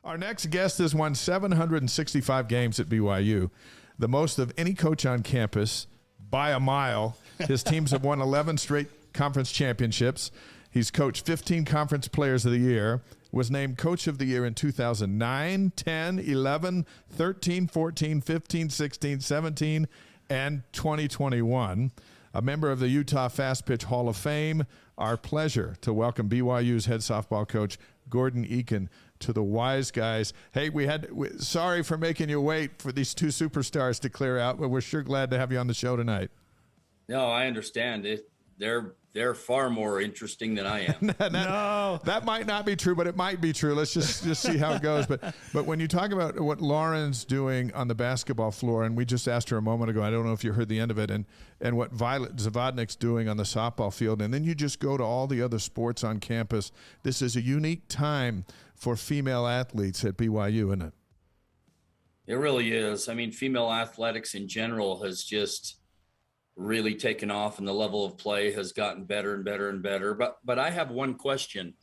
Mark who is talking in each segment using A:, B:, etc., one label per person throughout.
A: Our next guest has won 765 games at BYU, the most of any coach on campus by a mile. His teams have won 11 straight conference championships. He's coached 15 conference players of the year, was named coach of the year in 2009, 10, 11, 13, 14, 15, 16, 17, and 2021. A member of the Utah Fast Pitch Hall of Fame. Our pleasure to welcome BYU's head softball coach, Gordon Eakin, to the Wise Guys. Hey, sorry for making you wait for these two superstars to clear out, but we're sure glad to have you on the show tonight.
B: No, I understand it. They're far more interesting than I am.
A: No, that might not be true, but it might be true. Let's just see how it goes. But when you talk about what Lauren's doing on the basketball floor, and we just asked her a moment ago, I don't know if you heard the end of it, and what Violet Zavodnik's doing on the softball field, and then you just go to all the other sports on campus. This is a unique time for female athletes at BYU, isn't it?
B: It really is. I mean, female athletics in general has just really taken off, and the level of play has gotten better and better and better. But I have one question.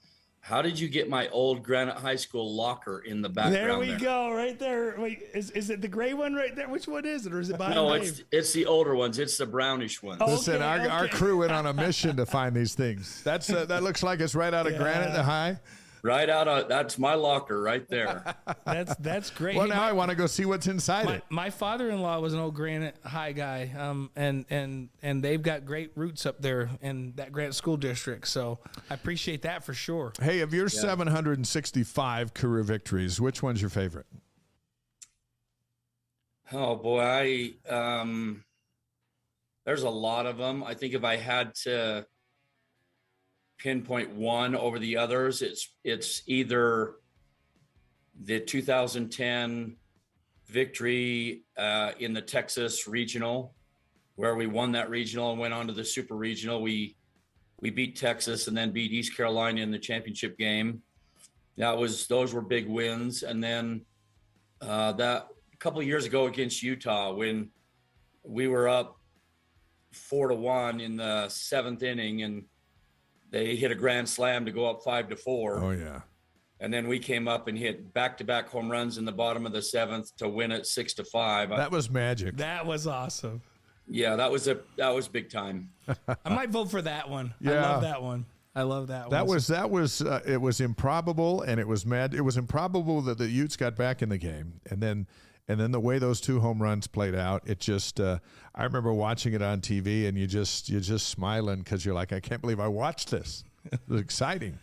B: How did you get my old Granite High School locker in the background?
C: There we go, right there. Wait, is it the gray one right there? Which one is it, or is it behind?
B: No, it's the older ones. It's the brownish ones.
A: Okay, listen, our crew went on a mission to find these things. That looks like it's right out of Granite High.
B: Right out of that's my locker right there.
C: That's great.
A: Well, now I want to go see what's inside it.
C: My father-in-law was an old Granite High guy, and they've got great roots up there in that Granite School District. So I appreciate that for sure.
A: Hey, of your 765 career victories, which one's your favorite?
B: Oh boy, there's a lot of them. I think if I had to pinpoint one over the others, it's either the 2010 victory in the Texas regional, where we won that regional and went on to the super regional. We beat Texas and then beat East Carolina in the championship game. Those were big wins. And then that a couple of years ago against Utah, when we were up 4-1 in the seventh inning, and they hit a grand slam to go up 5-4.
A: Oh, yeah.
B: And then we came up and hit back-to-back home runs in the bottom of the seventh to win it 6-5.
A: That was magic.
C: That was awesome.
B: Yeah, that was big time.
C: I might vote for that one.
A: Yeah.
C: I love that one.
A: It was improbable, and it was mad. It was improbable that the Utes got back in the game, and then the way those two home runs played out, it just I remember watching it on TV, and you're just smiling because you're like, I can't believe I watched this. It was exciting.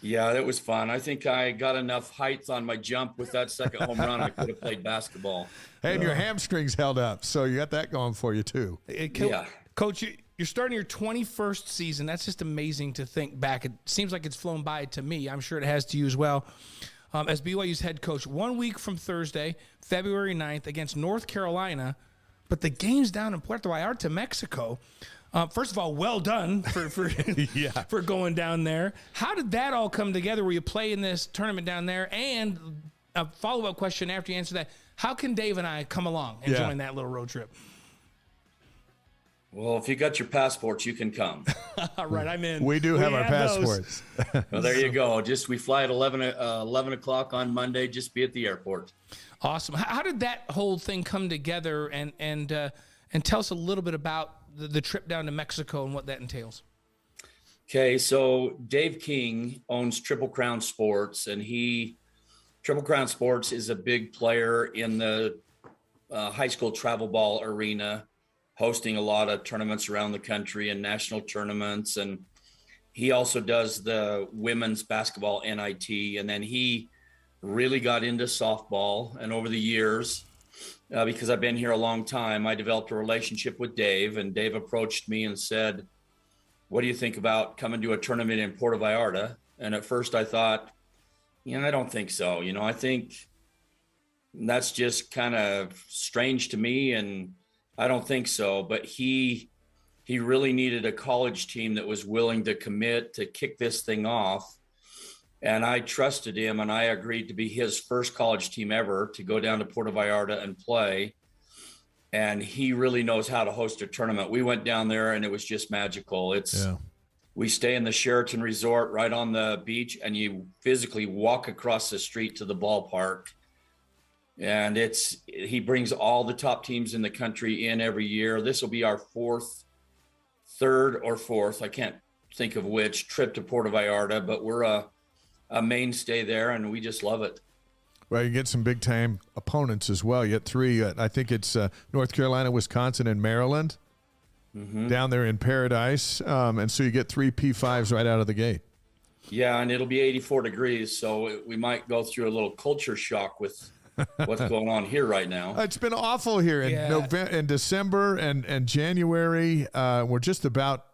B: Yeah, it was fun. I think I got enough height on my jump with that second home run. I could have played basketball.
A: Hey, and your hamstrings held up, so you got that going for you too.
B: Yeah.
C: Coach, you're starting your 21st season. That's just amazing to think back. It seems like it's flown by to me. I'm sure it has to you as well. As BYU's head coach, 1 week from Thursday, February 9th, against North Carolina, but the game's down in Puerto Vallarta, Mexico. First of all, well done for going down there. How did that all come together? Were you playing this tournament down there? And a follow-up question after you answer that, how can Dave and I come along and join that little road trip?
B: Well, if you got your passports, you can come.
C: All right, I'm in.
A: We do have our passports.
B: Well, there you go. We fly at 11 o'clock on Monday. Just be at the airport.
C: Awesome. How did that whole thing come together? And tell us a little bit about the trip down to Mexico and what that entails.
B: Okay, so Dave King owns Triple Crown Sports, and Triple Crown Sports is a big player in the high school travel ball arena, hosting a lot of tournaments around the country and national tournaments. And he also does the women's basketball NIT. And then he really got into softball. And over the years, because I've been here a long time, I developed a relationship with Dave, and Dave approached me and said, what do you think about coming to a tournament in Puerto Vallarta? And at first I thought, I don't think so. I think that's just kind of strange to me, and I don't think so. But he really needed a college team that was willing to commit to kick this thing off. And I trusted him, and I agreed to be his first college team ever to go down to Puerto Vallarta and play. And he really knows how to host a tournament. We went down there, and it was just magical. We stay in the Sheraton Resort right on the beach, and you physically walk across the street to the ballpark. And he brings all the top teams in the country in every year. This will be our third or fourth, I can't think of which, trip to Puerto Vallarta, but we're a mainstay there, and we just love it.
A: Well, you get some big-time opponents as well. You get three. I think it's North Carolina, Wisconsin, and Maryland down there in Paradise. And so you get three P5s right out of the gate. Yeah,
B: and it'll be 84 degrees, so we might go through a little culture shock with what's going on here right now.
A: It's been awful here in November, in December, and January. We're just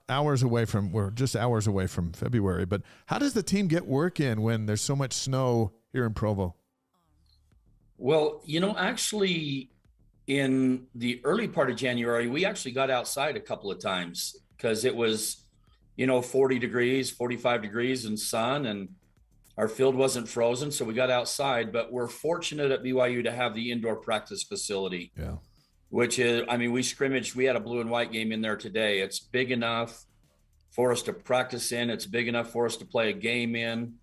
A: hours away from February. But how does the team get work in when there's so much snow here in Provo?
B: Well, actually, in the early part of January, we actually got outside a couple of times because it was, 40 degrees, 45 degrees and sun, and our field wasn't frozen. So we got outside, but we're fortunate at BYU to have the indoor practice facility.
A: Yeah.
B: Which is, we scrimmaged, we had a blue and white game in there today. It's big enough for us to practice in. It's big enough for us to play a game in.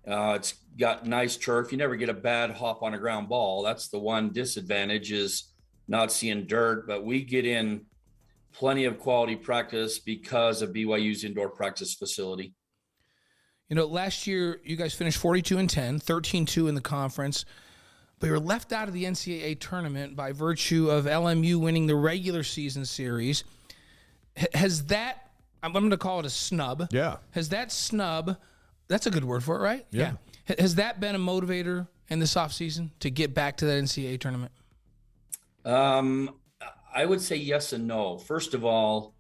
B: It's got nice turf. You never get a bad hop on a ground ball. That's the one disadvantage, is not seeing dirt, but we get in plenty of quality practice because of BYU's indoor practice facility.
C: Last year you guys finished 42-10, 13-2 in the conference, but you were left out of the NCAA tournament by virtue of LMU winning the regular season series. Has that, I'm going to call it a snub.
A: Yeah.
C: Has that snub, that's a good word for it, right?
A: Yeah.
C: Has that been a motivator in this offseason to get back to that NCAA tournament?
B: I would say yes and no. First of all,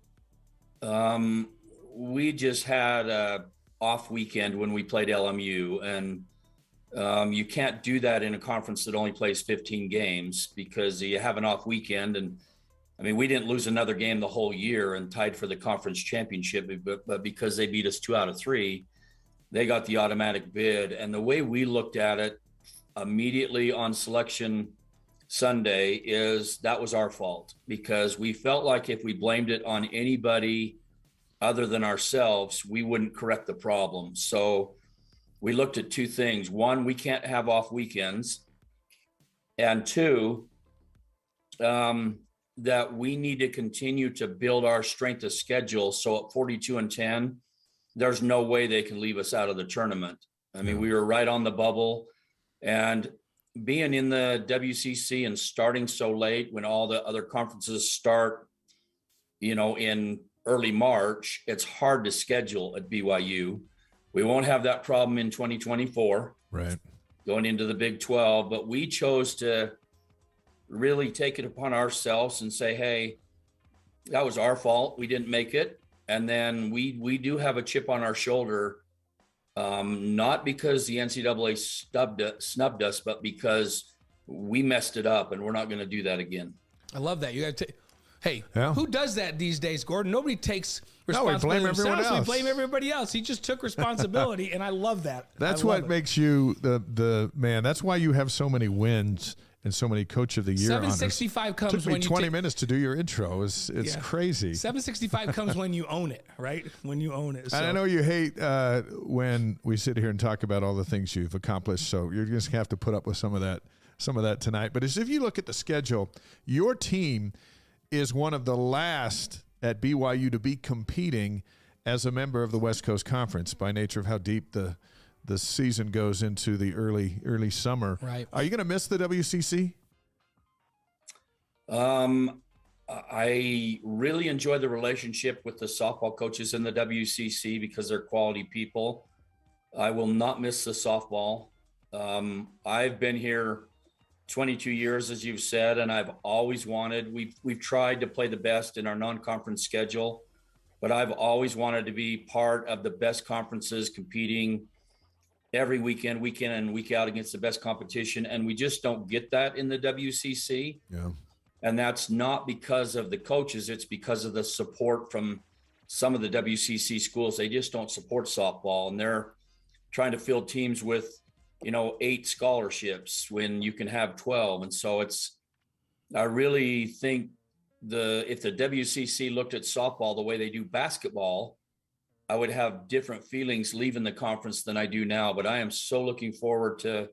B: we just had a off weekend when we played LMU, and you can't do that in a conference that only plays 15 games because you have an off weekend. And we didn't lose another game the whole year and tied for the conference championship, but because they beat us 2 out of 3, they got the automatic bid. And the way we looked at it immediately on selection Sunday is that was our fault, because we felt like if we blamed it on anybody other than ourselves, we wouldn't correct the problem. So we looked at 2 things. 1, we can't have off weekends. And 2, that we need to continue to build our strength of schedule. So at 42-10, there's no way they can leave us out of the tournament. We were right on the bubble, and being in the WCC and starting so late when all the other conferences start, in early March, it's hard to schedule at BYU. We won't have that problem in 2024,
A: right,
B: going into the Big 12, but we chose to really take it upon ourselves and say, hey, that was our fault. We didn't make it. And then we do have a chip on our shoulder, not because the NCAA snubbed us, but because we messed it up, and we're not going to do that again.
C: I love that. You got to who does that these days, Gordon? Nobody takes responsibility.
A: No, we blame everyone else.
C: We blame everybody else. He just took responsibility, and I love that.
A: That's what makes you the man. That's why you have so many wins and so many Coach of the Year honors.
C: 765 comes
A: when you
C: took me
A: 20 minutes to do your intro. It's crazy.
C: 765 comes when you own it, right? When you own it. So.
A: And I know you hate when we sit here and talk about all the things you've accomplished, so you're just going to have to put up with some of that tonight. But as if you look at the schedule, your team is one of the last at BYU to be competing as a member of the West Coast Conference by nature of how deep the season goes into the early summer.
C: Right.
A: Are you going to miss the WCC?
B: I really enjoy the relationship with the softball coaches in the WCC because they're quality people. I will not miss the softball. I've been here 22 years, as you've said, and I've always wanted, we've tried to play the best in our non-conference schedule, but I've always wanted to be part of the best conferences, competing every weekend in and week out against the best competition. And we just don't get that in the WCC.
A: Yeah.
B: And that's not because of the coaches. It's because of the support from some of the WCC schools. They just don't support softball, and they're trying to field teams with, 8 scholarships when you can have 12. And so I really think if the WCC looked at softball the way they do basketball, I would have different feelings leaving the conference than I do now. But I am so looking forward to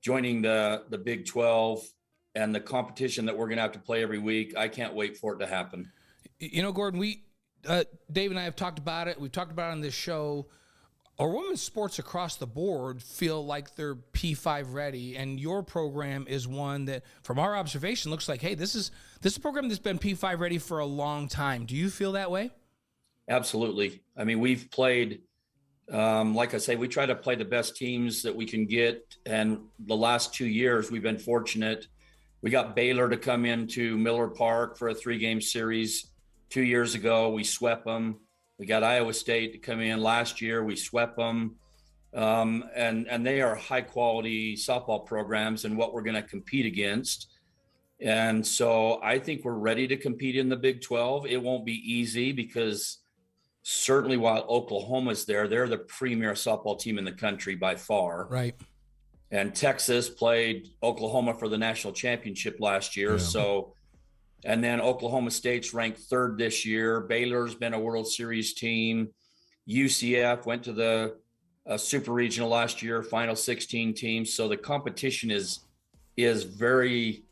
B: joining the Big 12 and the competition that we're going to have to play every week. I can't wait for it to happen.
C: Gordon, Dave and I have talked about it. We've talked about it on this show. Our women's sports across the board feel like they're P5 ready, and your program is one that, from our observation, looks like, hey, this is a program that's been P5 ready for a long time. Do you feel that way?
B: Absolutely. I mean, we've played, like I say, we try to play the best teams that we can get. And the last 2 years, we've been fortunate. We got Baylor to come into Miller Park for a 3-game series 2 years ago. We swept them. We got Iowa State to come in last year. We swept them. And they are high quality softball programs and what we're going to compete against. And so I think we're ready to compete in the Big 12. It won't be easy because certainly while Oklahoma's there, they're the premier softball team in the country by far.
C: Right.
B: And Texas played Oklahoma for the national championship last year.
A: Yeah.
B: So, and then Oklahoma State's ranked 3rd this year. Baylor's been a World Series team. UCF went to the Super Regional last year, final 16 teams. So the competition is very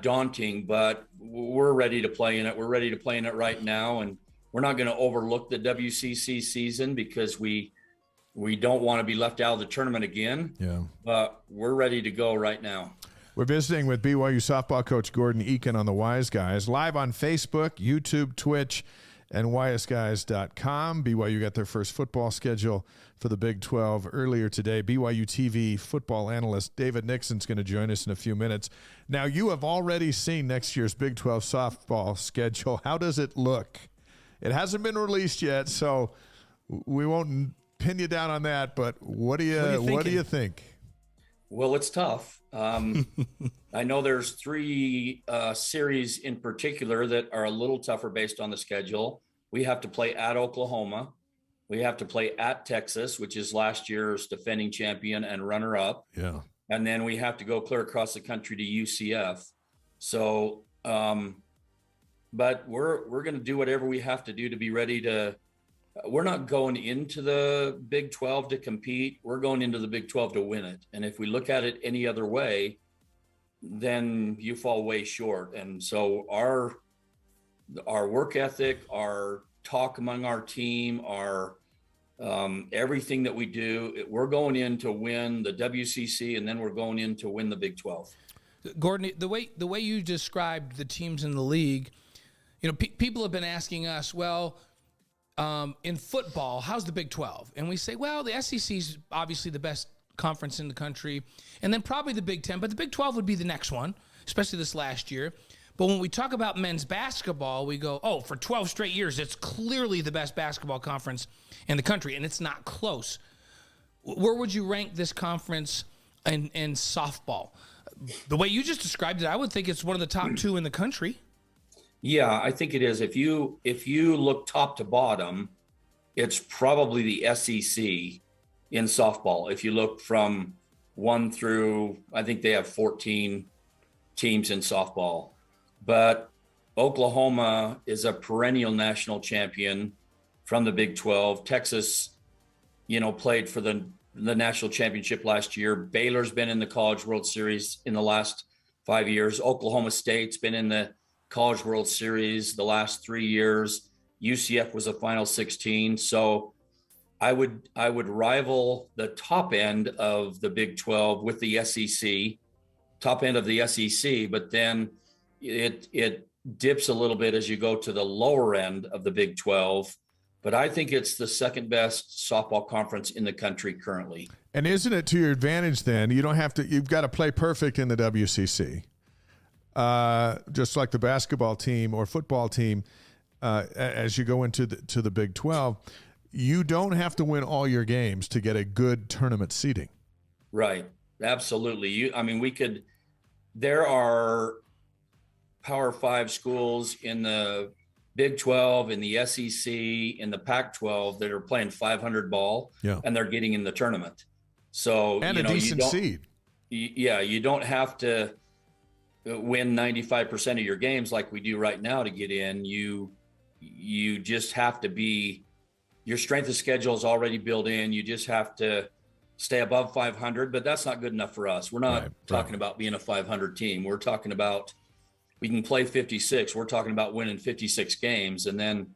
B: daunting, but we're ready to play in it. We're ready to play in it right now. And we're not going to overlook the WCC season because we don't want to be left out of the tournament again.
A: Yeah.
B: But we're ready to go right now.
A: We're visiting with BYU softball coach Gordon Eakin on the Wise Guys, live on Facebook, YouTube, Twitch, and wiseguys.com. BYU got their first football schedule for the Big 12 earlier today. BYU TV football analyst David Nixon's going to join us in a few minutes. Now, you have already seen next year's Big 12 softball schedule. How does it look? It hasn't been released yet, so we won't pin you down on that, but what do you think?
B: Well, it's tough. I know there's 3 series in particular that are a little tougher based on the schedule. We have to play at Oklahoma. We have to play at Texas, which is last year's defending champion and runner-up.
A: Yeah.
B: And then we have to go clear across the country to UCF. So, but we're going to do whatever we have to do to be ready to. We're not going into the Big 12 to compete. We're going into the Big 12 to win it. And if we look at it any other way, then you fall way short. And so our work ethic, our talk among our team, our everything that we do, we're going in to win the WCC, and then we're going in to win the Big 12.
C: Gordon, the way you described the teams in the league, people have been asking us, well, in football, how's the Big 12? And we say, well, the SEC is obviously the best conference in the country, and then probably the Big 10, but the Big 12 would be the next one, especially this last year. But when we talk about men's basketball, we go, oh, for 12 straight years, it's clearly the best basketball conference in the country, and it's not close. Where would you rank this conference in softball? The way you just described it, I would think it's one of the top 2 in the country.
B: Yeah, I think it is. If you look top to bottom, it's probably the SEC in softball. If you look from 1 through, I think they have 14 teams in softball. But Oklahoma is a perennial national champion from the Big 12. Texas, played for the national championship last year. Baylor's been in the College World Series in the last 5 years. Oklahoma State's been in the College World Series the last 3 years. UCF was a final 16. So I would rival the top end of the Big 12 with the SEC, top end of the SEC, but then it dips a little bit as you go to the lower end of the Big 12. But I think it's the second best softball conference in the country currently. And
A: isn't it to your advantage then? You've got to play perfect in the WCC. Just like the basketball team or football team, as you go into the Big 12, you don't have to win all your games to get a good tournament seeding.
B: Right. Absolutely. There are Power 5 schools in the Big 12, in the SEC, in the Pac-12 that are playing 500 ball, and they're getting in the tournament. So,
A: and a decent seed.
B: Yeah. You don't have to win 95% of your games like we do right now to get in. You just have to be your strength of schedule is already built in. You just have to stay above 500, but that's not good enough for us. We're not talking about being a 500 team. We're talking about we can play 56. We're talking about winning 56 games. And then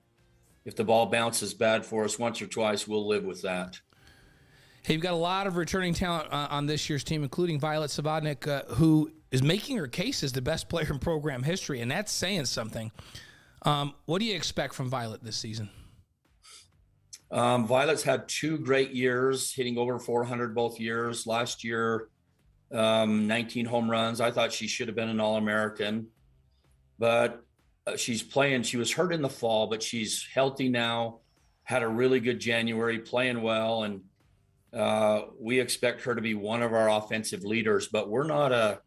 B: if the ball bounces bad for us once or twice, we'll live with that.
C: Hey, you've got a lot of returning talent on this year's team, including Violet Sabodnik, who is making her case as the best player in program history, and that's saying something. What do you expect from Violet this season?
B: Violet's had 2 great years, hitting over 400 both years. Last year, 19 home runs. I thought she should have been an All-American, but she's playing. She was hurt in the fall, but she's healthy now, had a really good January, playing well, and we expect her to be one of our offensive leaders. But we're not a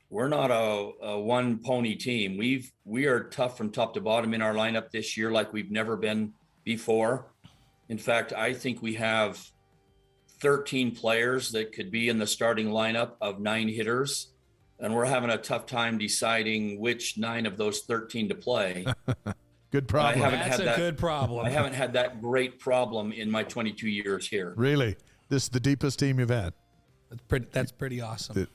B: one pony team. We are tough from top to bottom in our lineup this year, like we've never been before. In fact, I think we have 13 players that could be in the starting lineup of 9 hitters, and we're having a tough time deciding which 9 of those 13 to play.
A: Good problem.
C: That's a good problem.
B: I haven't had that great problem in my 22 years here.
A: Really? This is the deepest team you've had?
C: That's pretty awesome.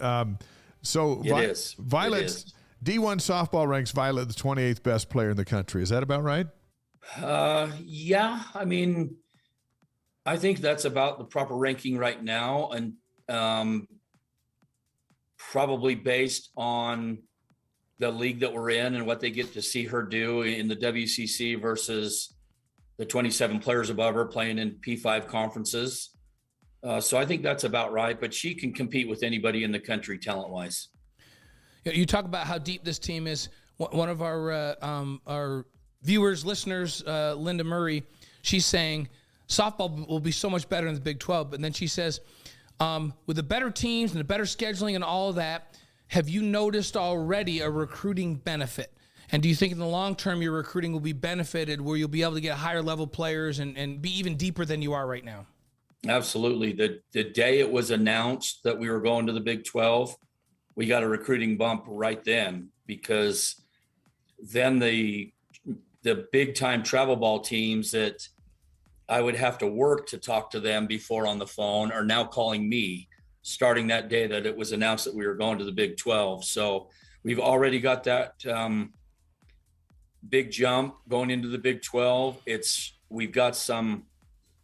A: So
B: It is.
A: Violet's D1 softball ranks Violet the 28th best player in the country. Is that about right?
B: Yeah. I mean, I think that's about the proper ranking right now, and probably based on the league that we're in and what they get to see her do in the WCC versus the 27 players above her playing in P5 conferences. So I think that's about right, but she can compete with anybody in the country talent-wise.
C: You talk about how deep this team is. One of our viewers, listeners, Linda Murray, she's saying softball will be so much better in the Big 12. But then she says, with the better teams and the better scheduling and all of that, have you noticed already a recruiting benefit? And do you think in the long term your recruiting will be benefited where you'll be able to get higher level players and be even deeper than you are right now? Absolutely.
B: The day it was announced that we were going to the Big 12, we got a recruiting bump right then, because then the big time travel ball teams that I would have to work to talk to them before on the phone are now calling me, starting that day that it was announced that we were going to the Big 12. So we've already got that big jump going into the Big 12. We've got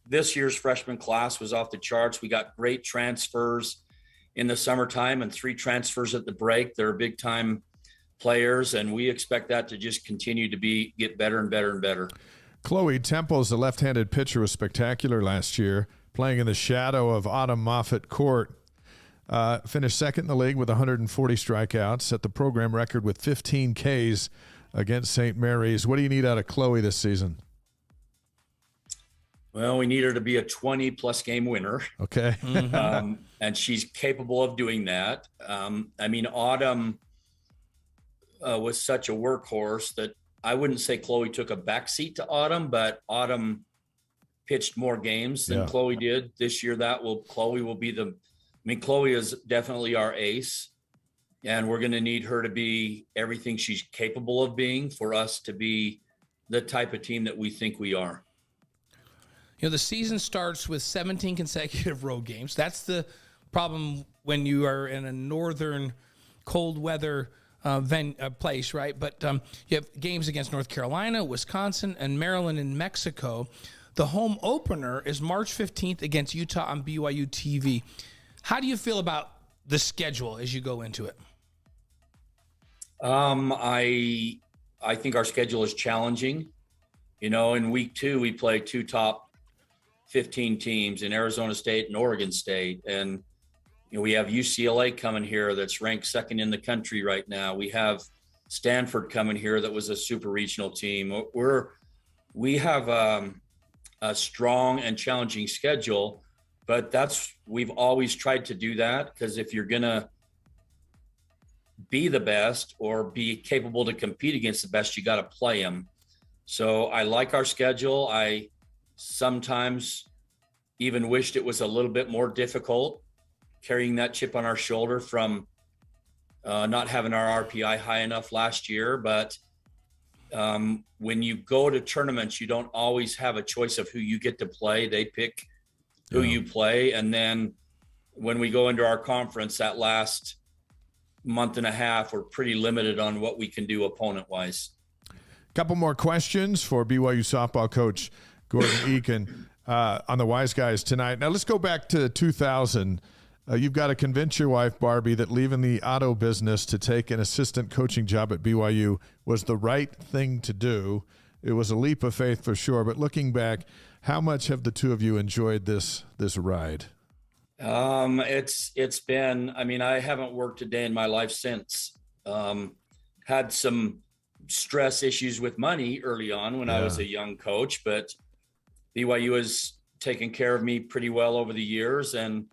B: this year's freshman class was off the charts. We got great transfers in the summertime and 3 transfers at the break. They're big time players, and we expect that to just continue to get better and better and better.
A: Chloe Temple's the left-handed pitcher was spectacular last year, playing in the shadow of Autumn Moffett Court. Finished second in the league with 140 strikeouts, set the program record with 15 Ks against St. Mary's. What do you need out of Chloe this season?
B: Well, we need her to be a 20-plus game winner.
A: Okay.
B: And she's capable of doing that. I mean, Autumn was such a workhorse that I wouldn't say Chloe took a backseat to Autumn, but Autumn pitched more games than Chloe did this year. Chloe will be Chloe is definitely our ace, and we're going to need her to be everything she's capable of being for us to be the type of team that we think we are.
C: You know, the season starts with 17 consecutive road games. That's the problem when you are in a northern cold weather place, right? But you have games against North Carolina, Wisconsin, and Maryland and Mexico. The home opener is March 15th against Utah on BYU TV. How do you feel about the schedule as you go into it?
B: I think our schedule is challenging. You know, in week 2, we play 2 top 15 teams in Arizona State and Oregon State. And, you know, we have UCLA coming here that's ranked 2nd in the country right now. We have Stanford coming here that was a super regional team. We have a strong and challenging schedule, but we've always tried to do that, because if you're going to be the best or be capable to compete against the best, you got to play them. So I like our schedule. I sometimes even wished it was a little bit more difficult, carrying that chip on our shoulder from not having our RPI high enough last year. But when you go to tournaments, you don't always have a choice of who you get to play. They pick who you play. And then when we go into our conference, that last month and a half, we're pretty limited on what we can do opponent-wise.
A: Couple more questions for BYU softball coach Gordon Eakin on the Wise Guys tonight. Now let's go back to 2000. You've got to convince your wife, Barbie, that leaving the auto business to take an assistant coaching job at BYU was the right thing to do. It was a leap of faith for sure. But looking back, how much have the two of you enjoyed this ride?
B: It's been, I mean, I haven't worked a day in my life since. Had some stress issues with money early on when I was a young coach, but BYU has taken care of me pretty well over the years. And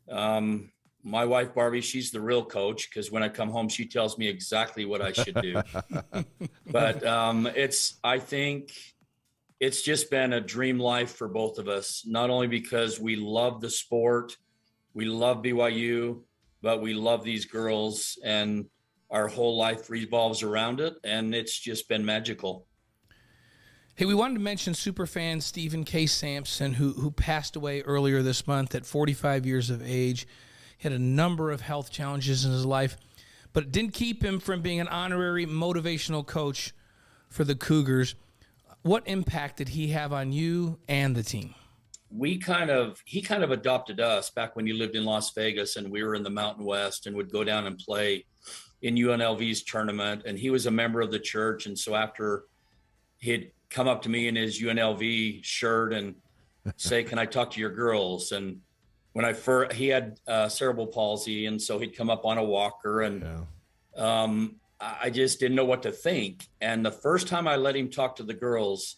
B: my wife, Barbie, she's the real coach, because when I come home, she tells me exactly what I should do. But I think it's just been a dream life for both of us, not only because we love the sport, we love BYU, but we love these girls, and our whole life revolves around it. And it's just been magical.
C: Hey, we wanted to mention superfan Stephen K. Sampson, who passed away earlier this month at 45 years of age. He had a number of health challenges in his life, but it didn't keep him from being an honorary motivational coach for the Cougars. What impact did he have on you and the team?
B: He kind of adopted us back when he lived in Las Vegas, and we were in the Mountain West and would go down and play in UNLV's tournament. And he was a member of the church. And so after he'd come up to me in his UNLV shirt and say, "Can I talk to your girls?" And when he had cerebral palsy, and so he'd come up on a walker, and I just didn't know what to think. And the first time I let him talk to the girls,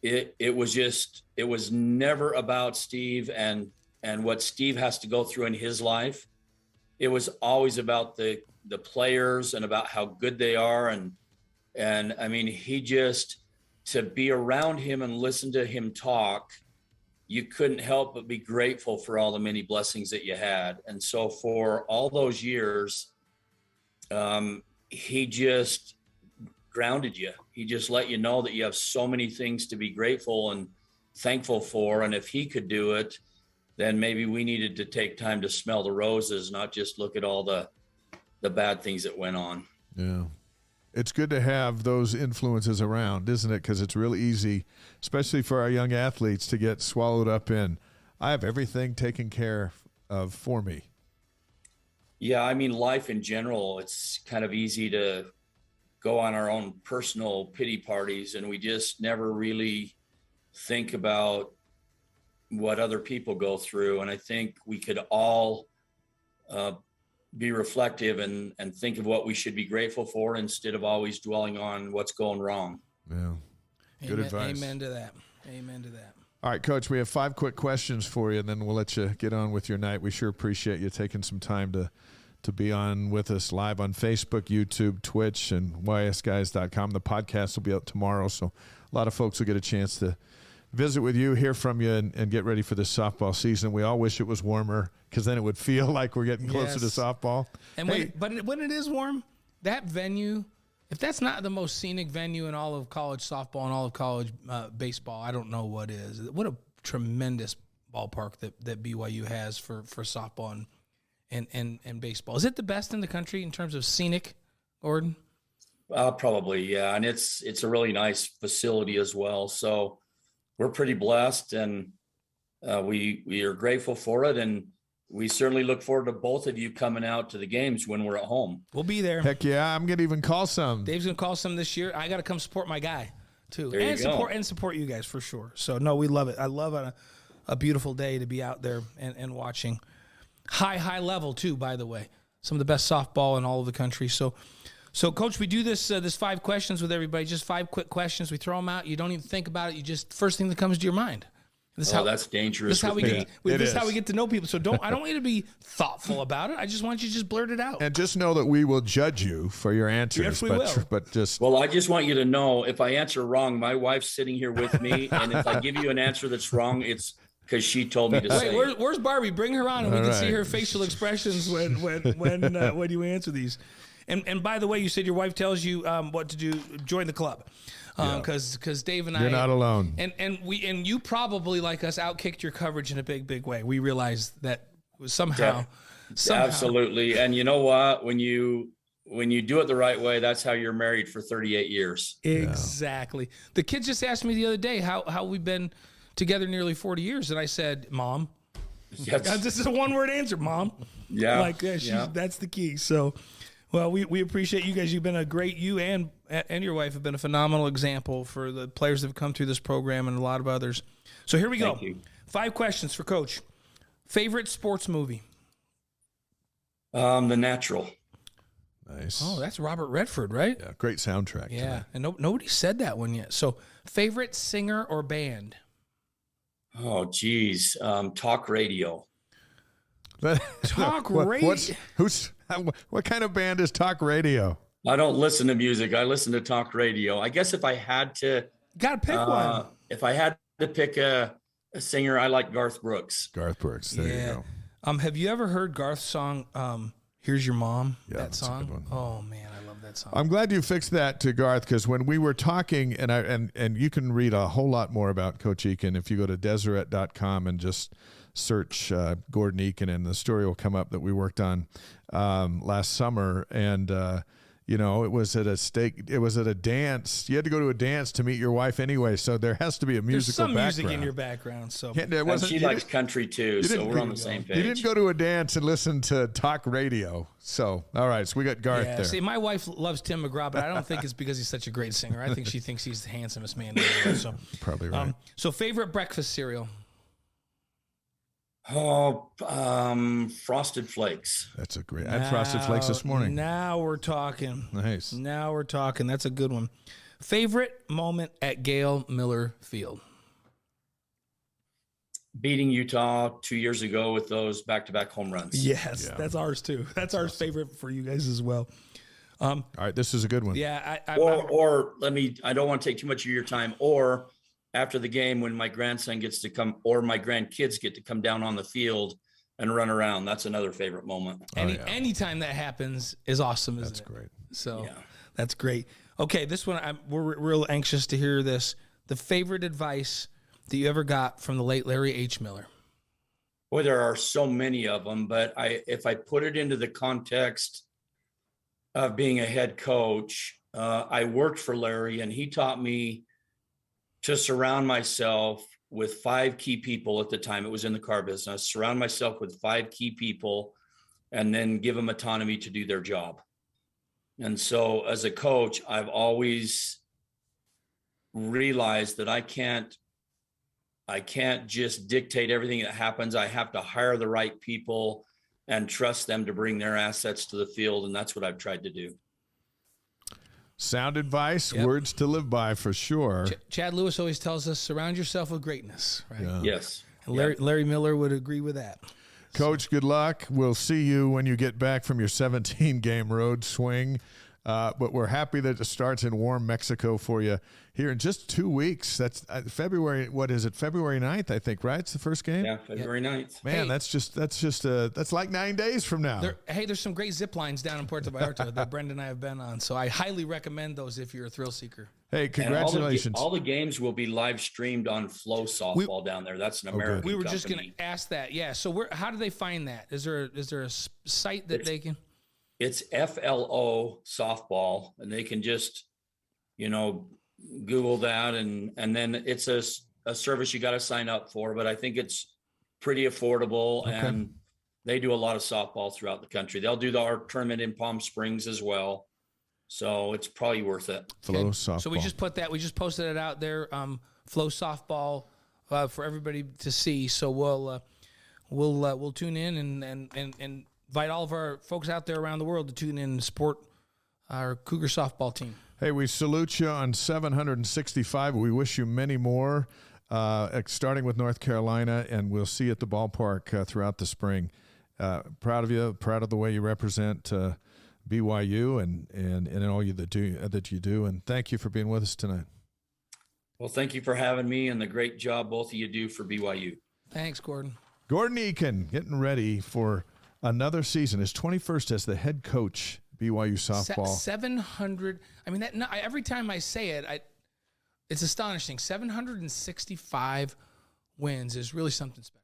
B: it was never about Steve and what Steve has to go through in his life. It was always about the players and about how good they are. And I mean, to be around him and listen to him talk, you couldn't help but be grateful for all the many blessings that you had. And so for all those years, he just grounded you. He just let you know that you have so many things to be grateful and thankful for. And if he could do it, then maybe we needed to take time to smell the roses, not just look at all the bad things that went on.
A: Yeah. It's good to have those influences around, isn't it? Because it's really easy, especially for our young athletes, to get swallowed up in, I have everything taken care of for me.
B: Yeah, I mean, life in general, it's kind of easy to go on our own personal pity parties, and we just never really think about what other people go through. And I think we could all be reflective and think of what we should be grateful for instead of always dwelling on what's going wrong.
A: Yeah. Good advice.
C: Amen to that. Amen to that.
A: All right, Coach, we have 5 quick questions for you, and then we'll let you get on with your night. We sure appreciate you taking some time to be on with us live on Facebook, YouTube, Twitch, and ysguys.com. The podcast will be out tomorrow, so a lot of folks will get a chance to visit with you, hear from you, and get ready for this softball season. We all wish it was warmer, because then it would feel like we're getting closer to softball.
C: And when it is warm, that venue, if that's not the most scenic venue in all of college softball and all of college baseball, I don't know what is. What a tremendous ballpark that BYU has for softball and baseball. Is it the best in the country in terms of scenic, Gordon?
B: Probably, yeah. And it's a really nice facility as well. So we're pretty blessed, and we are grateful for it. And we certainly look forward to both of you coming out to the games when we're at home.
C: We'll be there.
A: Heck yeah, I'm going to even call some.
C: Dave's going to call some this year. I got to come support my guy, too.
B: There you go.
C: Support you guys, for sure. So, no, we love it. I love a beautiful day to be out there and watching. High level, too, by the way. Some of the best softball in all of the country. So Coach, we do this 5 questions with everybody, just 5 quick questions. We throw them out. You don't even think about it. You just, first thing that comes to your mind.
B: That's dangerous.
C: This is how we get to know people. So I don't want you to be thoughtful about it. I just want you to just blurt it out.
A: And just know that we will judge you for your answers.
C: Yes, we will.
B: Well, I just want you to know, if I answer wrong, my wife's sitting here with me, and if I give you an answer that's wrong, it's because she told me to say.
C: Wait, where's Barbie? Bring her on, and we can see
A: right.
C: her facial expressions when you answer these. And by the way, you said your wife tells you what to do. Join the club, because Dave and
A: You're not alone.
C: And you probably, like us, outkicked your coverage in a big way. We realized that somehow.
B: Absolutely. And you know what? When you do it the right way, that's how you're married for 38 years.
C: Exactly. Yeah. The kids just asked me the other day how we've been together nearly 40 years, and I said, Mom.
B: Yes.
C: This is a one-word answer, Mom.
B: Yeah.
C: That's the key. So, well, we appreciate you guys. You've been you and your wife have been a phenomenal example for the players that have come through this program and a lot of others. So here we go.
B: Thank you.
C: 5 questions for Coach. Favorite sports movie?
B: The Natural.
A: Nice.
C: Oh, that's Robert Redford, right?
A: Yeah, great soundtrack.
C: Yeah, and nobody said that one yet. So, favorite singer or band?
B: Oh, geez. Talk radio.
C: Talk radio.
A: What kind of band is talk radio?
B: I don't listen to music. I listen to talk radio. I guess if I had to,
C: gotta pick one.
B: If I had to pick a singer, I like Garth Brooks.
A: Garth Brooks. There you go.
C: Have you ever heard Garth's song? Here's Your Mom.
A: Yeah,
C: that
A: that's a
C: song.
A: good one.
C: Oh man, I love that song.
A: I'm glad you fixed that to Garth, because when we were talking, and you can read a whole lot more about Coach Eakin if you go to Deseret.com and just search Gordon Eakin, and the story will come up that we worked on last summer. And it was at a dance. You had to go to a dance to meet your wife anyway, so there has to be a musical background.
C: There's some music in your background. So
B: and she likes country too, so we're on the same page.
A: You didn't go to a dance and listen to talk radio. So, all right, so we got Garth there.
C: See, my wife loves Tim McGraw, but I don't think it's because he's such a great singer. I think she thinks he's the handsomest man in the world. So,
A: probably right.
C: So favorite breakfast cereal?
B: Oh, Frosted Flakes.
A: That's a great. I had Frosted Flakes this morning.
C: Now we're talking.
A: Nice.
C: Now we're talking. That's a good one. Favorite moment at Gale Miller Field?
B: Beating Utah 2 years ago with those back-to-back home runs.
C: Yes, that's ours too. That's our favorite for you guys as well.
A: All right, this is a good one.
C: Yeah. I
B: don't want to take too much of your time. Or after the game, when my grandson gets to come, or my grandkids get to come down on the field and run around, that's another favorite moment.
C: Anytime that happens is awesome, isn't it?
A: That's great.
C: So that's great. Okay, this one, we're real anxious to hear this. The favorite advice that you ever got from the late Larry H. Miller?
B: Boy, there are so many of them, but if I put it into the context of being a head coach, I worked for Larry, and he taught me to surround myself with 5 key people at the time. It was in the car business. Surround myself with 5 key people, and then give them autonomy to do their job. And so as a coach, I've always realized that I can't just dictate everything that happens. I have to hire the right people and trust them to bring their assets to the field. And that's what I've tried to do.
A: Sound advice, words to live by for sure.
C: Chad Lewis always tells us, surround yourself with greatness, right?
A: Yeah.
B: Yes.
C: And Larry Miller would agree with that.
A: Coach, good luck. We'll see you when you get back from your 17-game road swing. But we're happy that it starts in warm Mexico for you here in just 2 weeks. That's February. What is it? February 9th, I think, right? It's the first game?
B: Yeah, February 9th.
A: Man, that's like 9 days from now.
C: There's some great zip lines down in Puerto Vallarta that Brenda and I have been on. So I highly recommend those if you're a thrill seeker.
A: Hey, congratulations.
B: All the games will be live streamed on Flow Softball down there. That's an American
C: We were
B: company.
C: just going to ask that. Yeah. So how do they find that? Is there a site that they can?
B: It's FLO Softball, and they can just, Google that, and then it's a service you got to sign up for. But I think it's pretty affordable, and they do a lot of softball throughout the country. They'll do our tournament in Palm Springs as well, so it's probably worth it.
A: Flow Softball.
C: So we just posted it out there. Flow Softball for everybody to see. So we'll tune in and invite all of our folks out there around the world to tune in and support our Cougar softball team.
A: Hey, we salute you on 765. We wish you many more, starting with North Carolina, and we'll see you at the ballpark throughout the spring. Proud of you, proud of the way you represent BYU and all that you do, and thank you for being with us tonight.
B: Well, thank you for having me, and the great job both of you do for BYU.
C: Thanks, Gordon.
A: Gordon Eakin getting ready for another season, his 21st as the head coach, BYU softball.
C: 700. I mean, every time I say it, it's astonishing. 765 wins is really something special.